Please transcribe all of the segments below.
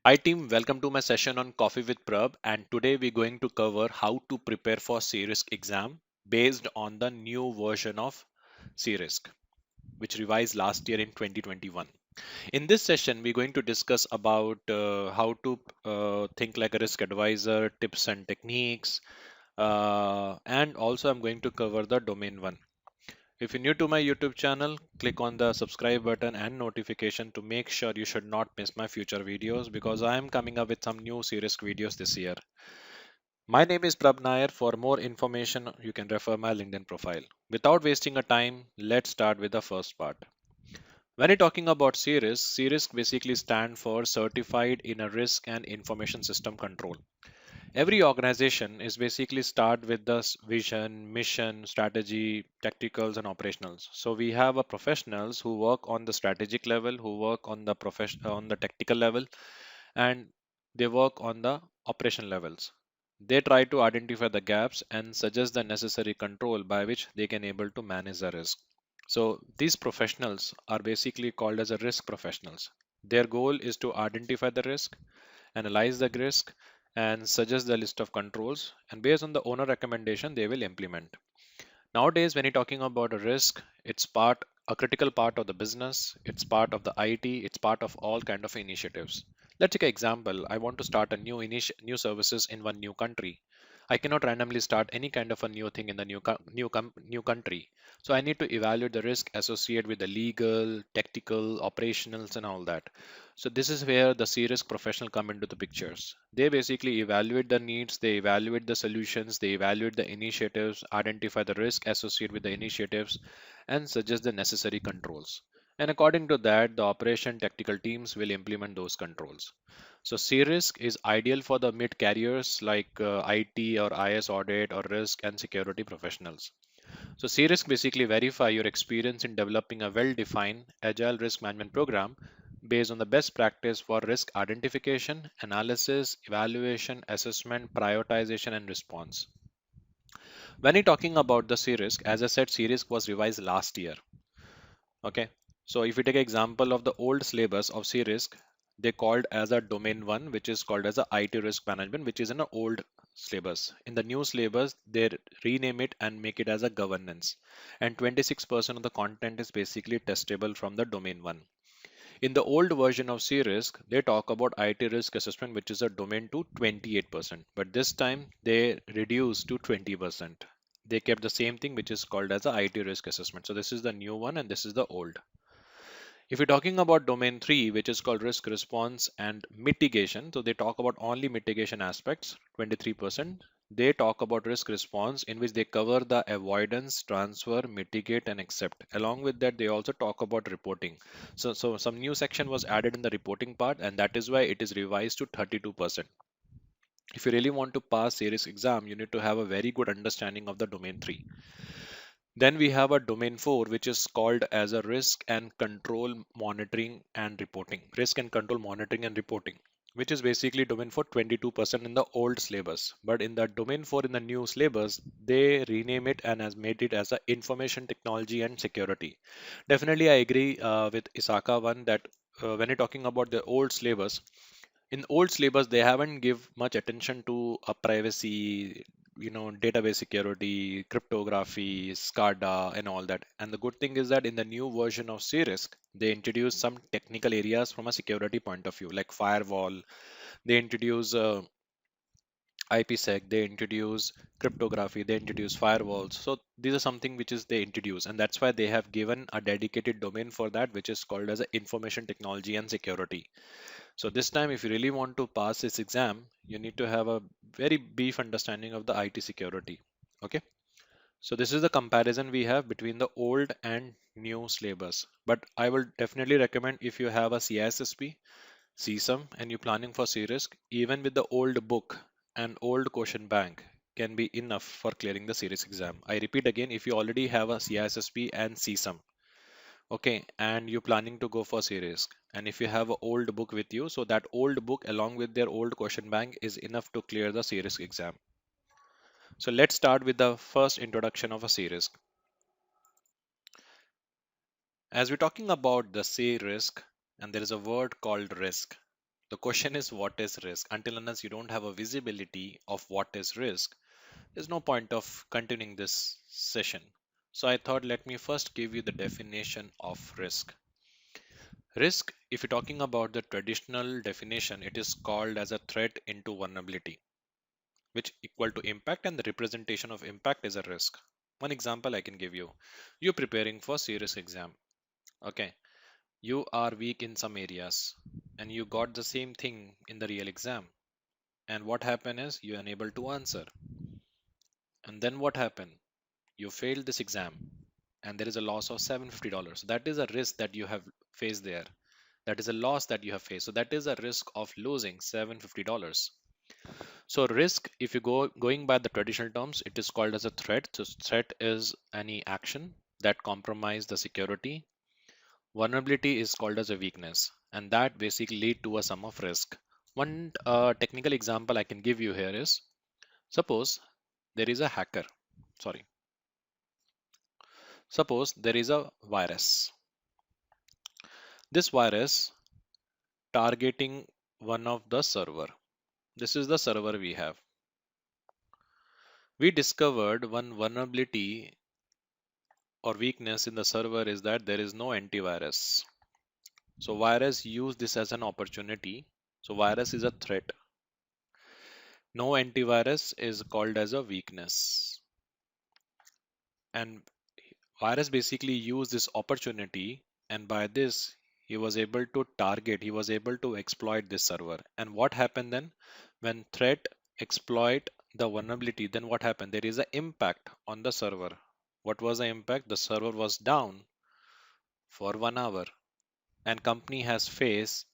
Hi team, welcome to my session on Coffee with Prab, and today we're going to cover how to prepare for CRISC exam based on the new version of CRISC, which revised last year in 2021. In this session, we're going to discuss about how to think like a risk advisor, tips and techniques, and also I'm going to cover the domain one. If you're new to my YouTube channel, click on the subscribe button and notification to make sure you should not miss my future videos because I am coming up with some new serious videos this year. My name is Prab Nair. For more information, you can refer my LinkedIn profile. Without wasting a time, let's start with the first part. When you're talking about CRISC basically stand for Certified in a Risk and Information System Control. Every organization is basically start with the vision, mission, strategy, tacticals, and operationals. So we have a professionals who work on the strategic level, who work on the on the tactical level, and they work on the operation levels. They try to identify the gaps and suggest the necessary control by which they can able to manage the risk. So these professionals are basically called as a risk professionals. Their goal is to identify the risk, analyze the risk, and suggest the list of controls. And based on the owner recommendation, they will implement. Nowadays, when you're talking about a risk, it's a critical part of the business. It's part of the IT. It's part of all kind of initiatives. Let's take an example. I want to start a new services in one new country. I cannot randomly start any kind of a new thing in the new country. So I need to evaluate the risk associated with the legal, tactical, operationals, and all that. So this is where the serious professional come into the pictures. They basically evaluate the needs, they evaluate the solutions, they evaluate the initiatives, identify the risk associated with the initiatives, and suggest the necessary controls. And according to that, the operation tactical teams will implement those controls. So C-Risk is ideal for the mid carriers like IT or IS audit or risk and security professionals. So C-Risk basically verify your experience in developing a well-defined agile risk management program based on the best practice for risk identification, analysis, evaluation, assessment, prioritization, and response. When you're talking about the C-Risk, as I said, C-Risk was revised last year. Okay. So if you take an example of the old syllabus of C-Risk, they called as a domain one, which is called as a IT risk management, which is in an old syllabus. In the new syllabus, they rename it and make it as a governance. And 26% of the content is basically testable from the domain one. In the old version of C-Risk, they talk about IT risk assessment, which is a domain to 28%. But this time they reduced to 20%. They kept the same thing, which is called as a IT risk assessment. So this is the new one and this is the old. If you're talking about domain three, which is called risk response and mitigation, so they talk about only mitigation aspects, 23%. They talk about risk response, in which they cover the avoidance, transfer, mitigate, and accept. Along with that, they also talk about reporting. So some new section was added in the reporting part, and that is why it is revised to 32%. If you really want to pass series exam, you need to have a very good understanding of the domain three. Then we have a domain 4, which is called as a risk and control monitoring and reporting. Risk and control monitoring and reporting, which is basically domain for 22% in the old syllabus. But in the domain 4 in the new syllabus, they rename it and has made it as a information technology and security. Definitely, I agree with ISACA one that when you're talking about the old syllabus, in old syllabus they haven't give much attention to privacy, database security, cryptography, SCADA, and all that. And the good thing is that in the new version of CRISC, they introduce some technical areas from a security point of view, like firewall. They introduce IPsec, they introduce cryptography, they introduce firewalls. So these are something which is they introduce, and that's why they have given a dedicated domain for that, which is called as a information technology and security. So this time, if you really want to pass this exam, you need to have a very brief understanding of the IT security. Okay. So this is the comparison we have between the old and new syllabus. But I will definitely recommend if you have a CISSP, CSUM, and you're planning for CRISC, even with the old book and old question bank can be enough for clearing the series exam. I repeat again, if you already have a CISSP and CSUM, okay, and you're planning to go for series, and if you have an old book with you, so that old book along with their old question bank is enough to clear the series exam. So let's start with the first introduction of a series. As we're talking about the say risk, and there is a word called risk. The question is what is risk? Until unless you don't have a visibility of what is risk, there's no point of continuing this session. So I thought let me first give you the definition of risk. Risk, if you're talking about the traditional definition, it is called as a threat into vulnerability, which equal to impact, and the representation of impact is a risk. One example I can give you. You're preparing for serious exam. Okay. You are weak in some areas and you got the same thing in the real exam. And what happened is you're unable to answer. And then what happened? You failed this exam and there is a loss of $750. That is a risk that you have faced there. That is a loss that you have faced. So that is a risk of losing $750. So risk, if you going by the traditional terms, it is called as a threat. So threat is any action that compromise the security. Vulnerability is called as a weakness, and that basically lead to a sum of risk. One technical example I can give you here is, suppose there is a hacker. Sorry, suppose there is a virus. This virus targeting one of the server. This is the server we have. We discovered one vulnerability or weakness in the server is that there is no antivirus. So virus use this as an opportunity. So virus is a threat. No antivirus is called as a weakness. And virus basically used this opportunity, and by this he was able to target, he was able to exploit this server. And what happened then? When threat exploit the vulnerability, then what happened? There is an impact on the server. What was the impact? The server was down for 1 hour, and company has faced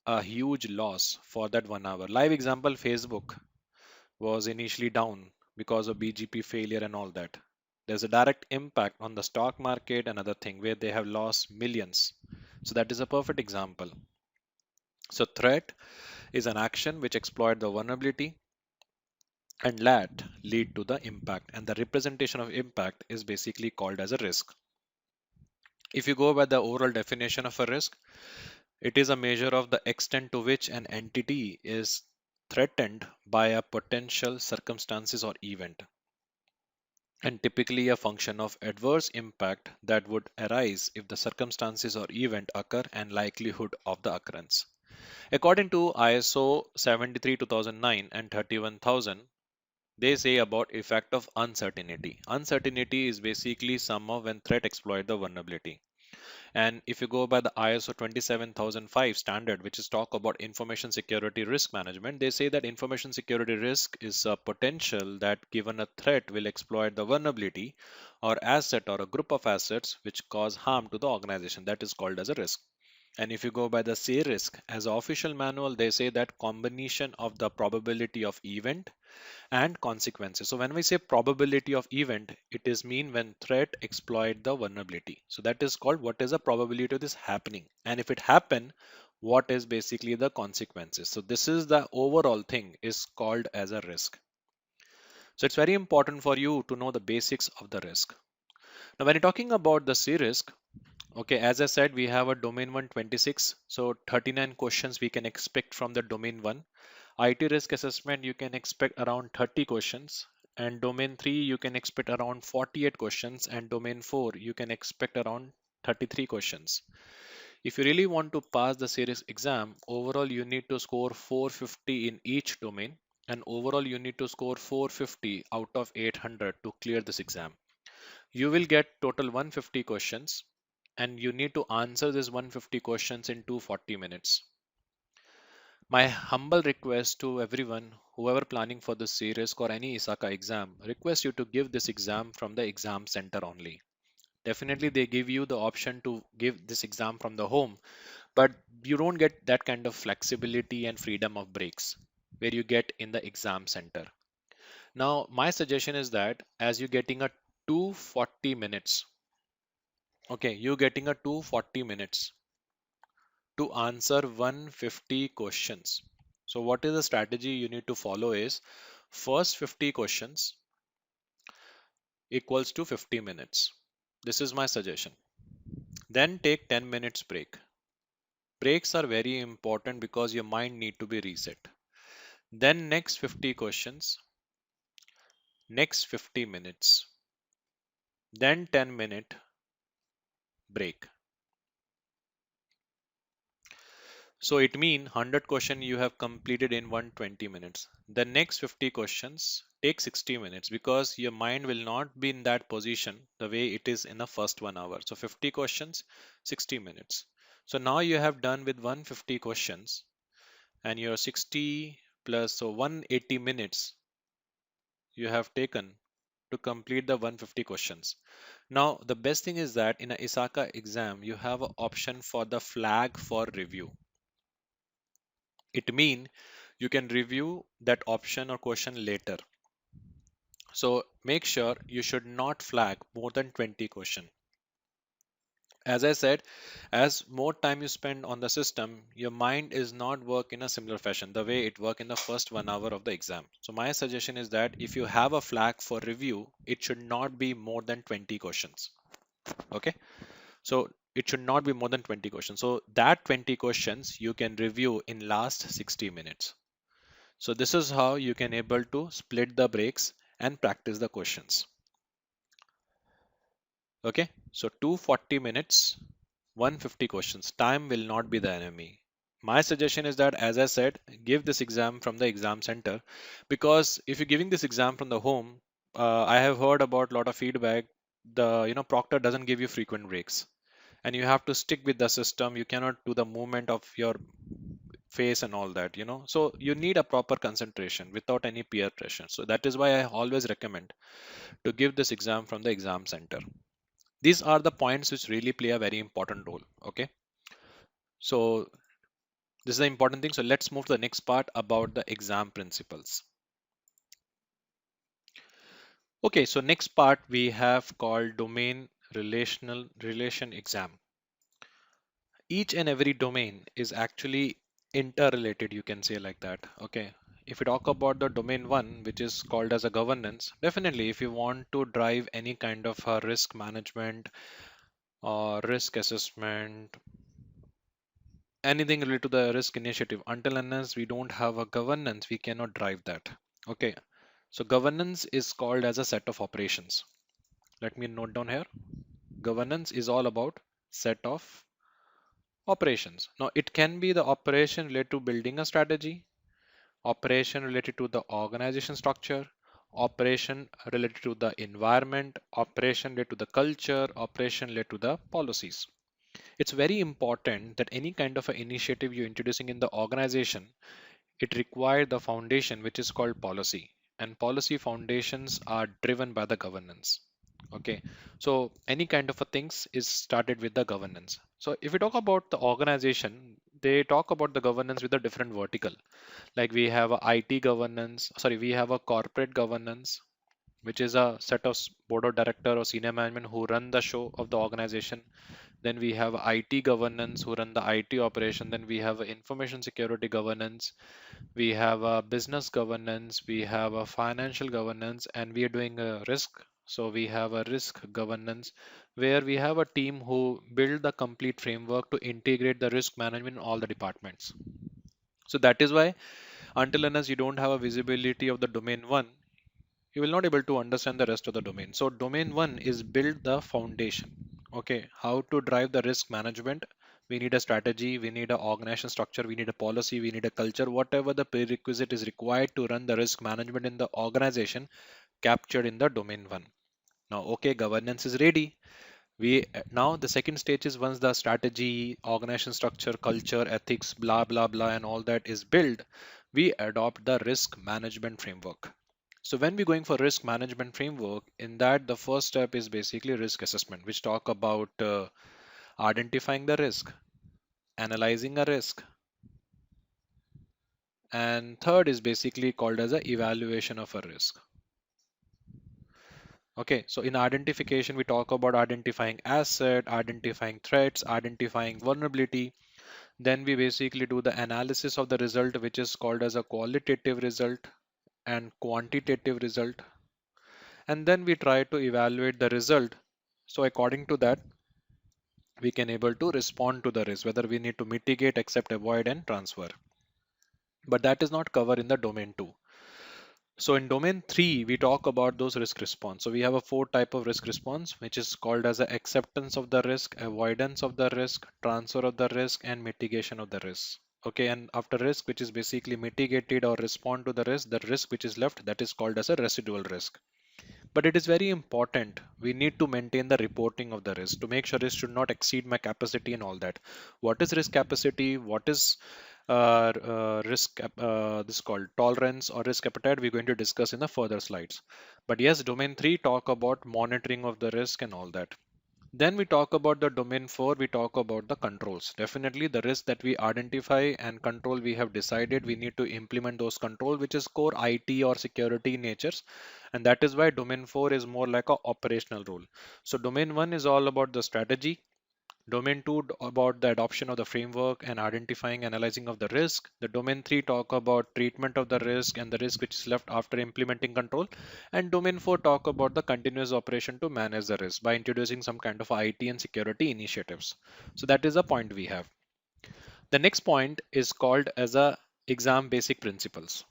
a huge loss for that 1 hour. Live example, Facebook was initially down because of BGP failure and all that. There's a direct impact on the stock market and other thing where they have lost millions. So that is a perfect example. So threat is an action which exploit the vulnerability and that lead to the impact, and the representation of impact is basically called as a risk. If you go by the overall definition of a risk, it is a measure of the extent to which an entity is threatened by a potential circumstances or event, and typically a function of adverse impact that would arise if the circumstances or event occur and likelihood of the occurrence. According to ISO 73 2009 and 31000, they say about effect of uncertainty. Uncertainty is basically some of when threat exploit the vulnerability. And if you go by the ISO 27005 standard, which is talk about information security risk management, they say that information security risk is a potential that given a threat will exploit the vulnerability or asset or a group of assets which cause harm to the organization. That is called as a risk. And if you go by the say risk as an official manual, they say that combination of the probability of event and consequences. So when we say probability of event, it is mean when threat exploit the vulnerability. So that is called what is the probability of this happening. And if it happen, what is basically the consequences. So this is the overall thing is called as a risk. So it's very important for you to know the basics of the risk. Now when you're talking about the C risk, okay, as I said, we have a domain 126. So 39 questions we can expect from the domain 1. IT risk assessment, you can expect around 30 questions. And domain 3, you can expect around 48 questions. And domain 4, you can expect around 33 questions. If you really want to pass the series exam, overall you need to score 450 in each domain. And overall you need to score 450 out of 800 to clear this exam. You will get total 150 questions and you need to answer this 150 questions in 240 minutes. My humble request to everyone, whoever planning for this series or any ISACA exam, request you to give this exam from the exam center only. Definitely they give you the option to give this exam from the home, but you don't get that kind of flexibility and freedom of breaks where you get in the exam center. Now, my suggestion is that as you're getting a 240 minutes, okay, you're getting a 240 minutes to answer 150 questions. So what is the strategy you need to follow is first 50 questions equals to 50 minutes. This is my suggestion. Then take 10 minutes break. breaks are very important because your mind need to be reset. Then next 50 questions, next 50 minutes, then 10-minute break. So it means 100 question you have completed in 120 minutes. The next 50 questions take 60 minutes because your mind will not be in that position the way it is in the first 1 hour. So 50 questions, 60 minutes. So now you have done with 150 questions and your 60 plus so 180 minutes you have taken to complete the 150 questions. Now the best thing is that in a ISACA exam you have an option for the flag for review. It means you can review that option or question later. So make sure you should not flag more than 20 questions. As I said, as more time you spend on the system, your mind is not work in a similar fashion, the way it work in the first 1 hour of the exam. So my suggestion is that if you have a flag for review, it should not be more than 20 questions. Okay. So it should not be more than 20 questions. So that 20 questions you can review in last 60 minutes. So this is how you can able to split the breaks and practice the questions. Okay, so 240 minutes, 150 questions. Time will not be the enemy. My suggestion is that, as I said, give this exam from the exam center because if you're giving this exam from the home, I have heard about a lot of feedback. The proctor doesn't give you frequent breaks, and you have to stick with the system. You cannot do the movement of your face and all that, so you need a proper concentration without any peer pressure. So that is why I always recommend to give this exam from the exam center. These are the points which really play a very important role. Okay, so this is the important thing. So let's move to the next part about the exam principles. Okay, so next part we have called domain relational relation exam. Each and every domain is actually interrelated, you can say like that. Okay, if we talk about the domain one, which is called as a governance, definitely if you want to drive any kind of risk management or risk assessment, anything related to the risk initiative, until unless we don't have a governance, we cannot drive that. Okay, so governance is called as a set of operations. Let me note down here. Governance is all about set of operations. Now, it can be the operation related to building a strategy, operation related to the organization structure, operation related to the environment, operation related to the culture, operation related to the policies. It's very important that any kind of an initiative you're introducing in the organization, it requires the foundation which is called policy, and policy foundations are driven by the governance. Okay, so any kind of a things is started with the governance. So if we talk about the organization, they talk about the governance with a different vertical. Like we have a IT governance, sorry, we have a corporate governance, which is a set of board of director or senior management who run the show of the organization. Then we have IT governance who run the IT operation. Then we have information security governance. We have a business governance. We have a financial governance, and we are doing a risk. So we have a risk governance where we have a team who build the complete framework to integrate the risk management in all the departments. So that is why until unless you don't have a visibility of the domain one, you will not able to understand the rest of the domain. So domain one is build the foundation. Okay, how to drive the risk management. We need a strategy, we need an organization structure, we need a policy, we need a culture, whatever the prerequisite is required to run the risk management in the organization captured in the domain one. Now, okay, governance is ready. We now the second stage is once the strategy, organization structure, culture, ethics, blah blah blah, and all that is built, we adopt the risk management framework. So when we're going for risk management framework, in that the first step is basically risk assessment, which talk about identifying the risk, analyzing a risk, and third is basically called as a evaluation of a risk. Okay, so in identification, we talk about identifying asset, identifying threats, identifying vulnerability. Then we basically do the analysis of the result, which is called as a qualitative result and quantitative result. And then we try to evaluate the result. So according to that, we can able to respond to the risk, whether we need to mitigate, accept, avoid, and transfer. But that is not covered in the domain 2. So in domain 3, we talk about those risk response. So we have a four type of risk response, which is called as a acceptance of the risk, avoidance of the risk, transfer of the risk, and mitigation of the risk. Okay, and after risk, which is basically mitigated or respond to the risk which is left, that is called as a residual risk. But it is very important. We need to maintain the reporting of the risk to make sure risk should not exceed my capacity and all that. What is risk capacity? What is this is called tolerance or risk appetite? We're going to discuss in the further slides. But yes, domain 3 talk about monitoring of the risk and all that. Then we talk about the domain 4, we talk about the controls. Definitely the risk that we identify and control we have decided we need to implement those control, which is core IT or security natures. And that is why domain 4 is more like a operational role. So domain 1 is all about the strategy. Domain 2 about the adoption of the framework and identifying analyzing of the risk. The domain 3 talk about treatment of the risk and the risk which is left after implementing control. And domain 4 talk about the continuous operation to manage the risk by introducing some kind of IT and security initiatives. So that is a point we have. The next point is called as a exam basic principles.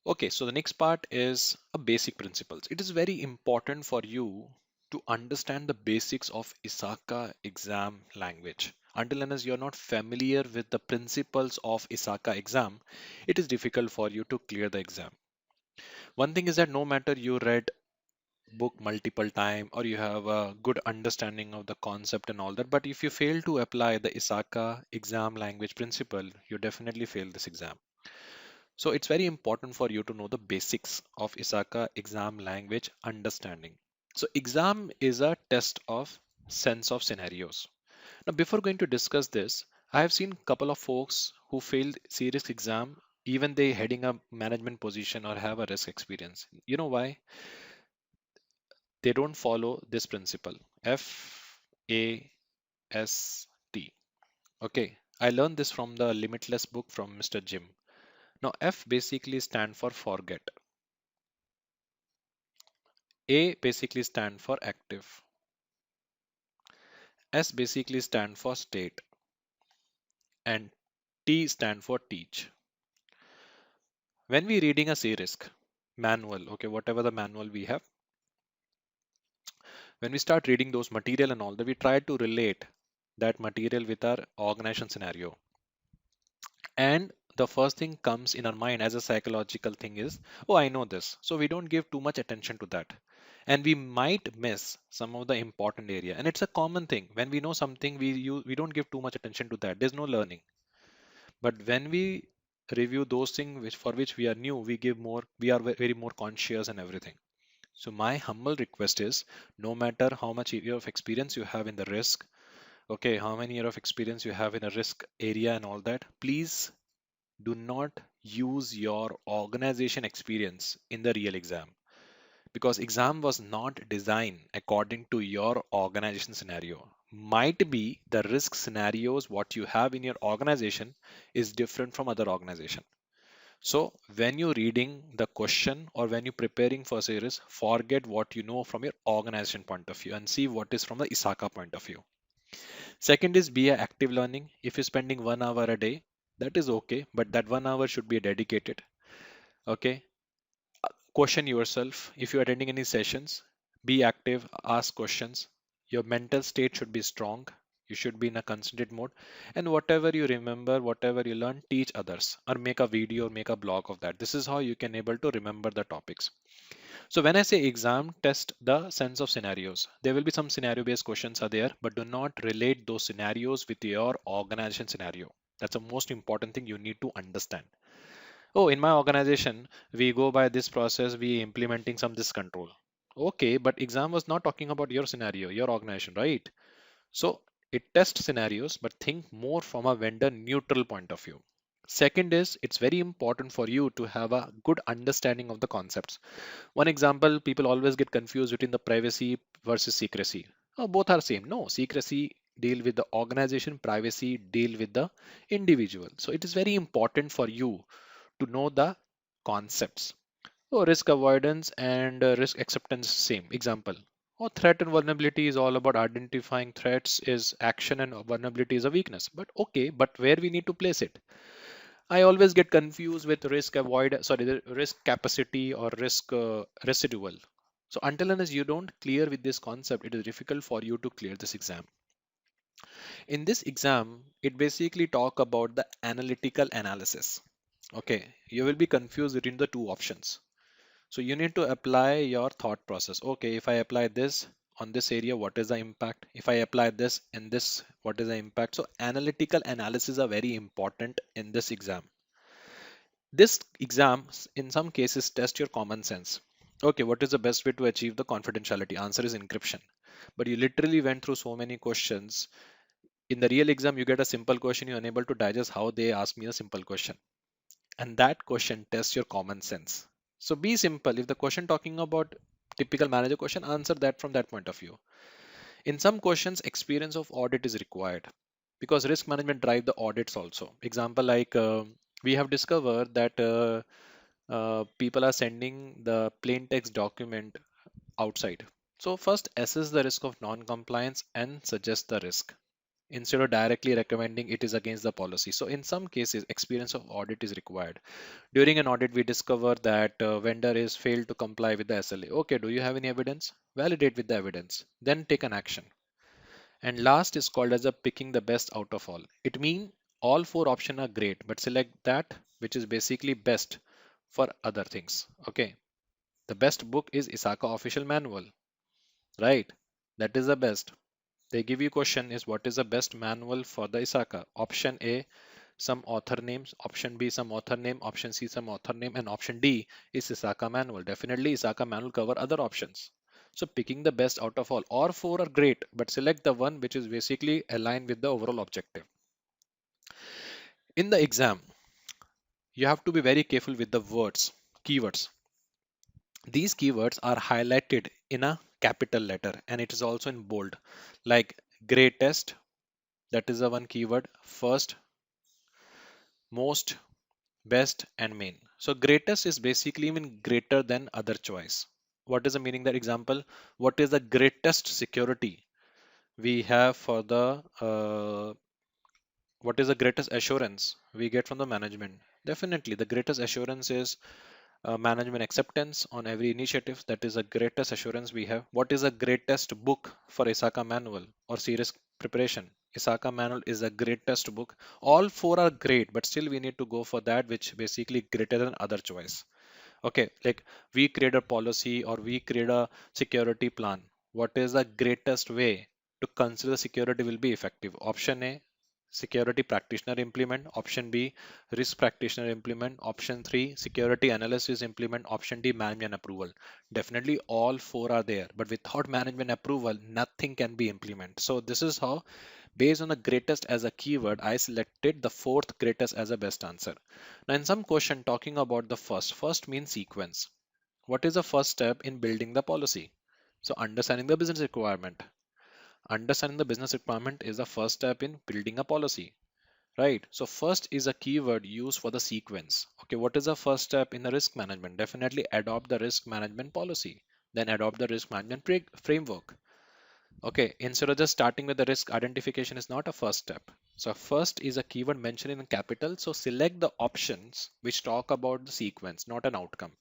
Okay, so the next part is a basic principles. It is very important for you to understand the basics of ISACA exam language. Until unless you're not familiar with the principles of ISACA exam, it is difficult for you to clear the exam. One thing is that no matter you read book multiple time or you have a good understanding of the concept and all that, but if you fail to apply the ISACA exam language principle, you definitely fail this exam. So it's very important for you to know the basics of ISACA exam language understanding. So exam is a test of sense of scenarios. Now before going to discuss this, I have seen couple of folks who failed serious exam even they heading a management position or have a risk experience. You know why? They don't follow this principle. FAST. Okay. I learned this from the Limitless book from Mr. Jim. Now F basically stand for forget. A basically stand for active. S basically stand for state. And T stand for teach. When we reading a C-risk manual, okay, whatever the manual we have, when we start reading those material and all that, we try to relate that material with our organization scenario. And the first thing comes in our mind as a psychological thing is, oh, I know this. So we don't give too much attention to that. And we might miss some of the important area. And it's a common thing. When we know something, we don't give too much attention to that. There's no learning. But when we review those things which for which we are new, we give more, we are very more conscious and everything. So my humble request is no matter how much year of experience you have in the risk, okay, how many year of experience you have in a risk area and all that, please do not use your organization experience in the real exam because exam was not designed according to your organization scenario. Might be the risk scenarios what you have in your organization is different from other organization. So when you're reading the question or when you're preparing for series, forget what you know from your organization point of view and see what is from the ISACA point of view. Second is be a active learning. If you're spending 1 hour a day, that is okay, but that 1 hour should be dedicated. Okay. Question yourself. If you're attending any sessions, be active, ask questions. Your mental state should be strong. You should be in a concentrate mode. And whatever you remember, whatever you learn, teach others or make a video, make a blog of that. This is how you can able to remember the topics. So when I say exam, test the sense of scenarios. There will be some scenario based questions are there, but do not relate those scenarios with your organization scenario. That's the most important thing you need to understand. Oh, in my organization, we go by this process, we implementing some this control. Okay, but exam was not talking about your scenario, your organization, right? So it tests scenarios, but think more from a vendor neutral point of view. Second is it's very important for you to have a good understanding of the concepts. One example, people always get confused between the privacy versus secrecy. Oh, both are same. No, secrecy deal with the organization, privacy deal with the individual. So it is very important for you to know the concepts. So risk avoidance and risk acceptance, same example. Oh, threat and vulnerability is all about identifying threats is action and vulnerability is a weakness. But okay, but where we need to place it? I always get confused with the risk capacity or risk residual. So until unless you don't clear with this concept, it is difficult for you to clear this exam. In this exam, it basically talk about the analytical analysis. Okay, you will be confused between the two options. So you need to apply your thought process. Okay, if I apply this on this area, what is the impact? If I apply this in this, what is the impact? So analytical analysis are very important in this exam. This exam, in some cases, test your common sense. Okay, what is the best way to achieve the confidentiality? Answer is encryption. But you literally went through so many questions. In the real exam, you get a simple question, you're unable to digest how they ask me a simple question. And that question tests your common sense. So be simple. If the question talking about typical manager question, answer that from that point of view. In some questions, experience of audit is required because risk management drive the audits also. Example like we have discovered that people are sending the plain text document outside. So first assess the risk of non-compliance and suggest the risk instead of directly recommending it is against the policy. So in some cases, experience of audit is required. During an audit, we discover that vendor is failed to comply with the SLA. Okay, do you have any evidence? Validate with the evidence, then take an action. And last is called as a picking the best out of all. It means all four options are great, but select that which is basically best for other things. Okay, the best book is ISACA official manual, right? That is the best. They give you question is what is the best manual for the ISACA? Option A, some author names. Option B, some author name. Option C, some author name. And option D is ISACA manual. Definitely ISACA manual cover other options. So picking the best out of all four are great, but select the one which is basically aligned with the overall objective. In the exam, you have to be very careful with the words, keywords. These keywords are highlighted in a capital letter and it is also in bold, like greatest, that is the one keyword, first, most, best, and main. So greatest is basically mean greater than other choice. What is the meaning that example? What is the greatest security we have for the what is the greatest assurance we get from the management? Definitely, the greatest assurance is management acceptance on every initiative. That is the greatest assurance we have. What is the greatest book for ISACA manual or serious preparation? ISACA manual is the greatest book. All four are great, but still we need to go for that which basically greater than other choice. Okay, like we create a policy or we create a security plan. What is the greatest way to consider security will be effective? Option A, security practitioner implement. Option B, risk practitioner implement. Option 3, security analysis implement. Option D, management approval. Definitely all four are there, but without management approval, nothing can be implemented. So this is how, based on the greatest as a keyword, I selected the fourth greatest as a best answer. Now in some question talking about the first means sequence. What is the first step in building the policy? So understanding the business requirement. Understanding the business requirement is the first step in building a policy, right? So first is a keyword used for the sequence. Okay, what is the first step in the risk management? Definitely adopt the risk management policy, then adopt the risk management framework. Okay, instead of just starting with the risk identification is not a first step. So first is a keyword mentioned in capital. So select the options which talk about the sequence, not an outcome.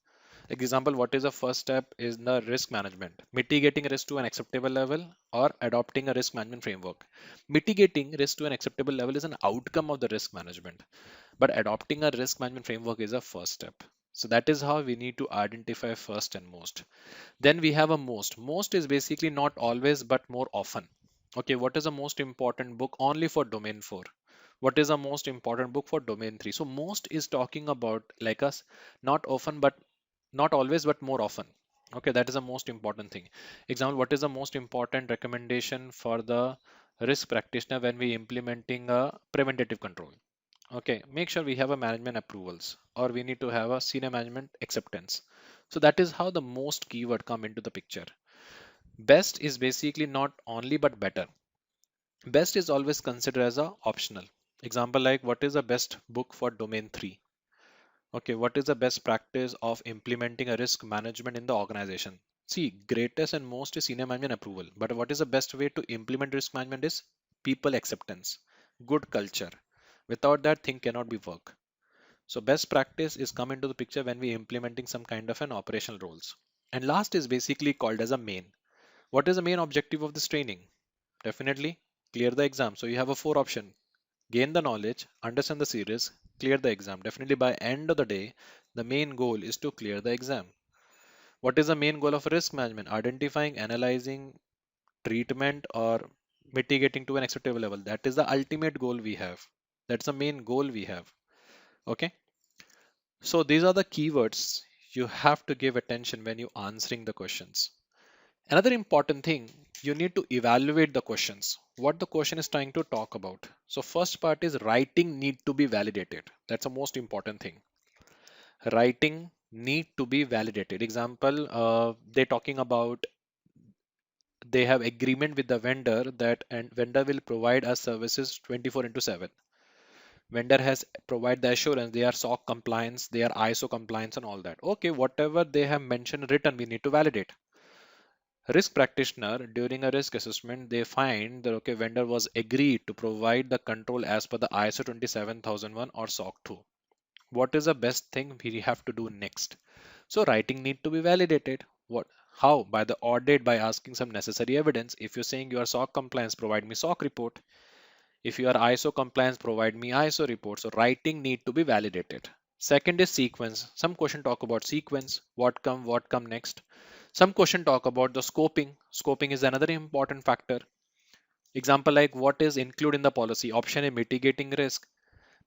Example, what is the first step is the risk management? Mitigating risk to an acceptable level or adopting a risk management framework. Mitigating risk to an acceptable level is an outcome of the risk management, but adopting a risk management framework is a first step. So that is how we need to identify first and most. Then we have a most. Most is basically not always but more often. Okay, what is the most important book only for domain 4? What is the most important book for domain 3? So most is talking about like us, not often but not always but more often. Okay, that is the most important thing. Example, what is the most important recommendation for the risk practitioner when we implementing a preventative control? Okay, make sure we have a management approvals or we need to have a senior management acceptance. So that is how the most keyword come into the picture. Best is basically not only but better. Best is always considered as a optional. Example like what is the best book for domain 3? Okay, what is the best practice of implementing a risk management in the organization? See, greatest and most is senior management approval. But what is the best way to implement risk management is people acceptance, good culture. Without that, thing cannot be work. So best practice is come into the picture when we implementing some kind of an operational roles. And last is basically called as a main. What is the main objective of this training? Definitely clear the exam. So you have a four option: gain the knowledge, understand the series, clear the exam. Definitely by end of the day, the main goal is to clear the exam. What is the main goal of risk management? Identifying, analyzing, treatment, or mitigating to an acceptable level. That is the ultimate goal we have. That's the main goal we have. Okay. So these are the keywords you have to give attention when you answering the questions. Another important thing, you need to evaluate the questions, what the question is trying to talk about. So first part is writing need to be validated. That's the most important thing. Writing need to be validated. Example, they're talking about they have agreement with the vendor that and vendor will provide us services 24 into 7. Vendor has provide the assurance they are SOC compliance, they are ISO compliance and all that. Okay, whatever they have mentioned written, we need to validate. Risk practitioner during a risk assessment, they find that okay, vendor was agreed to provide the control as per the ISO 27001 or SOC 2. What is the best thing we have to do next? So writing need to be validated. What? How? By the audit, by asking some necessary evidence. If you're saying you are SOC compliance, provide me SOC report. If you are ISO compliance, provide me ISO report. So writing need to be validated. Second is sequence. Some question talk about sequence, what come next. Some question talk about the scoping. Scoping is another important factor. Example like what is included in the policy. Option A, mitigating risk.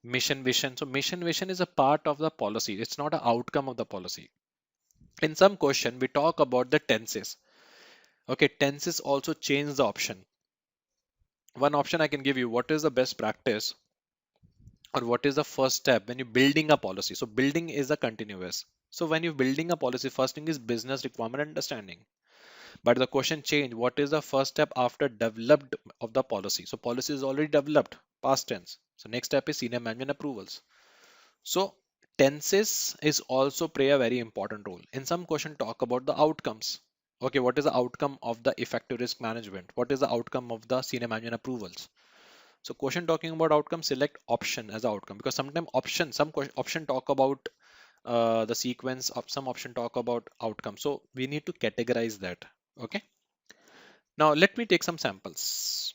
Mission vision. So mission vision is a part of the policy. It's not an outcome of the policy. In some question, we talk about the tenses. Okay, tenses also change the option. One option I can give you, what is the best practice or what is the first step when you're building a policy? So building is a continuous. So when you're building a policy, first thing is business requirement understanding. But the question change, what is the first step after developed of the policy? So policy is already developed, past tense. So next step is senior management approvals. So tenses is also play a very important role. In some question talk about the outcomes. Okay, what is the outcome of the effective risk management? What is the outcome of the senior management approvals? So question talking about outcome, select option as outcome because sometimes option, option talk about the sequence of some option talk about outcome. So we need to categorize that. Okay. Now let me take some samples.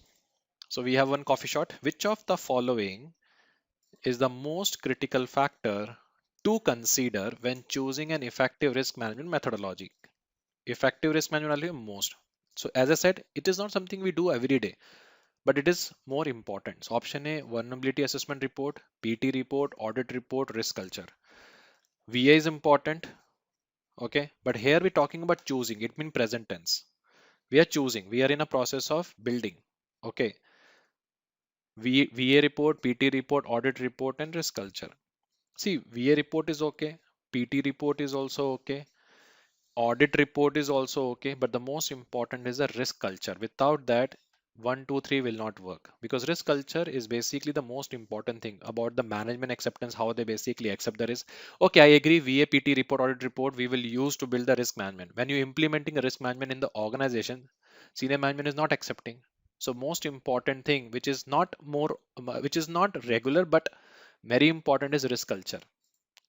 So we have one coffee shot. Which of the following is the most critical factor to consider when choosing an effective risk management methodology? Effective risk management value most. So as I said, it is not something we do every day, but it is more important. So option A, vulnerability assessment report, PT report, audit report, risk culture. VA is important, okay, but here we're talking about choosing. It means present tense. We are choosing. We are in a process of building. Okay, VA report, PT report, audit report, and risk culture. See, VA report is okay. PT report is also okay. Audit report is also okay, but the most important is the risk culture. Without that, one, two, three will not work because risk culture is basically the most important thing about the management acceptance, how they basically accept the risk. Okay, I agree. VAPT report, audit report, we will use to build the risk management. When you're implementing a risk management in the organization, senior management is not accepting. So most important thing, which is not regular, but very important is risk culture.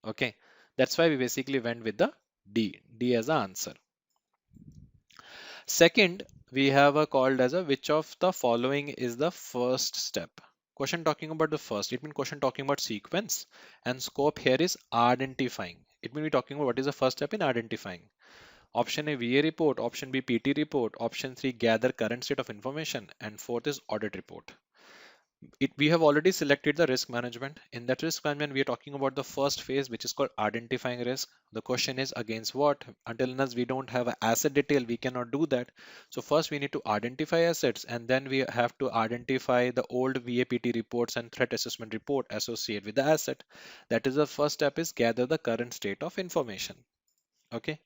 Okay, that's why we basically went with the D as the answer. Second, we have a called as a which of the following is the first step. Question talking about the first. It means question talking about sequence and scope here is identifying. It means we're talking about what is the first step in identifying. Option A VA report, option B PT report, option C gather current state of information, and fourth is audit report. We have already selected the risk management. In that risk management, we are talking about the first phase, which is called identifying risk. The question is against what? Until unless we don't have an asset detail, we cannot do that. So first we need to identify assets and then we have to identify the old VAPT reports and threat assessment report associated with the asset. That is the first step is gather the current state of information. Okay.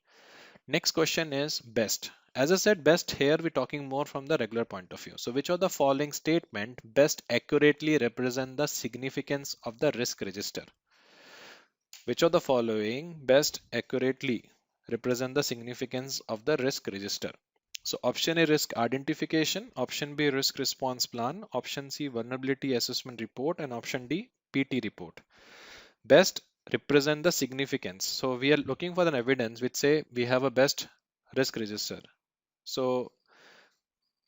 Next question is best. As I said, best here we're talking more from the regular point of view. So which of the following statement best accurately represent the significance of the risk register? Which of the following best accurately? represent the significance of the risk register. So option A, risk identification, option B, risk response plan, option C, vulnerability assessment report, and option D, PT report. Best represent the significance. So we are looking for an evidence which say we have a best risk register. So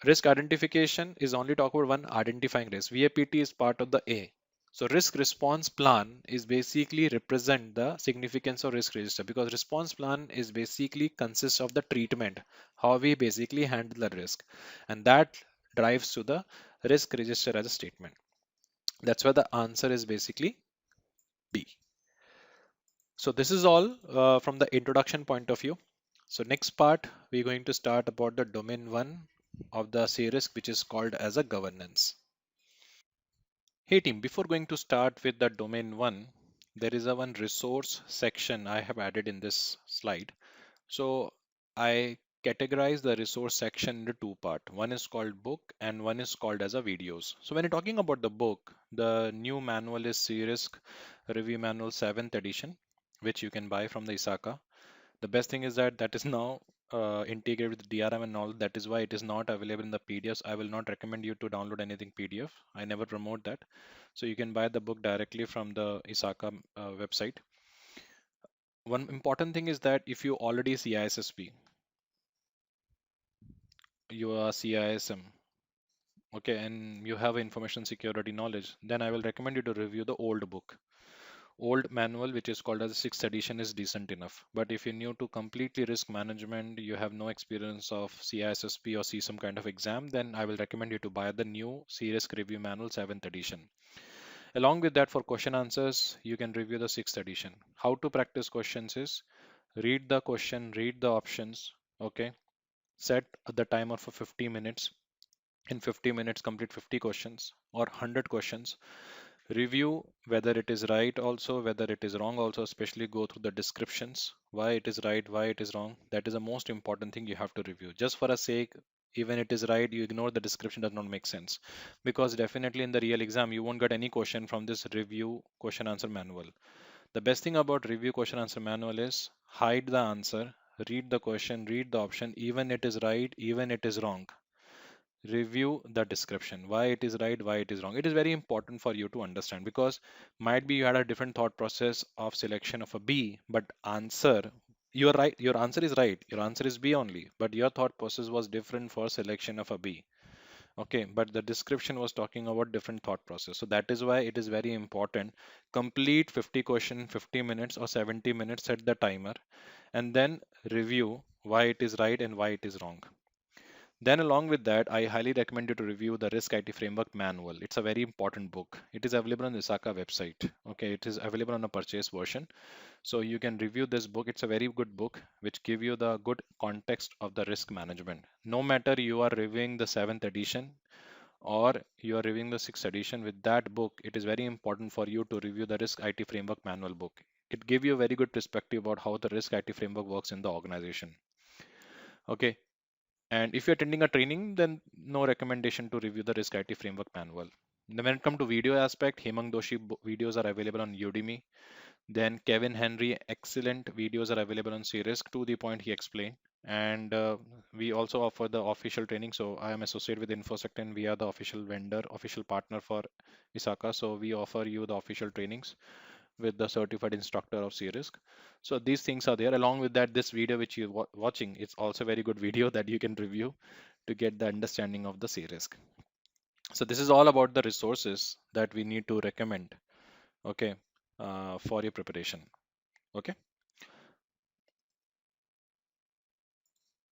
risk identification is only talk about one identifying risk. VAPT is part of the A. So risk response plan is basically represent the significance of risk register, because response plan is basically consists of the treatment, how we basically handle the risk, and that drives to the risk register as a statement. That's why the answer is basically B. So this is all from the introduction point of view. So next part, we're going to start about the domain one of the CRISC, which is called as a governance. Hey team, before going to start with the domain one, there is a one resource section I have added in this slide. So I categorize the resource section into two parts. One is called book and one is called as a videos. So when you're talking about the book, the new manual is CRISC Review Manual 7th edition, which you can buy from the ISACA. The best thing is that that is now integrated with DRM and all. That is why it is not available in the PDFs. I will not recommend you to download anything PDF. I never promote that. So you can buy the book directly from the ISACA website. One important thing is that if you already CISSP, you are CISM, okay, and you have information security knowledge, then I will recommend you to review the old book. Old manual, which is called as the 6th edition, is decent enough. But if you're new to completely risk management, you have no experience of CISSP or CSM kind of exam, then I will recommend you to buy the new CRISC Review Manual 7th edition. Along with that, for question answers, you can review the 6th edition. How to practice questions is read the question, read the options, okay? Set the timer for 50 minutes. In 50 minutes, complete 50 questions or 100 questions. Review whether it is right also, whether it is wrong also, especially go through the descriptions, why it is right, why it is wrong. That is the most important thing you have to review. Just for a sake, even it is right, you ignore the description, does not make sense. Because definitely in the real exam, you won't get any question from this review question answer manual. The best thing about review question answer manual is hide the answer, read the question, read the option, even it is right, even it is wrong. Review the description, why it is right, why it is wrong. It is very important for you to understand, because might be you had a different thought process of selection of a B, but answer, you are right, your answer is right, your answer is B only, but your thought process was different for selection of a B. Okay, but the description was talking about different thought process. So that is why it is very important. Complete 50 question, 50 minutes or 70 minutes, set the timer, and then review why it is right and why it is wrong. Then along with that, I highly recommend you to review the Risk IT Framework Manual. It's a very important book. It is available on the ISACA website. Okay, it is available on a purchase version. So you can review this book. It's a very good book which give you the good context of the risk management. No matter you are reviewing the 7th edition or you are reviewing the 6th edition, with that book, it is very important for you to review the Risk IT Framework Manual book. It give you a very good perspective about how the Risk IT Framework works in the organization. Okay, and if you're attending a training, then no recommendation to review the Risk IT Framework Manual. Then when it comes to video aspect, Hemang Doshi videos are available on Udemy. Then Kevin Henry, excellent videos are available on CRISC, to the point he explained. And we also offer the official training. So I am associated with InfoSect and we are the official vendor, official partner for ISACA. So we offer you the official trainings with the certified instructor of CRISC. So these things are there. Along with that, this video which you're watching, it's also a very good video that you can review to get the understanding of the CRISC. So this is all about the resources that we need to recommend, okay, for your preparation. Okay.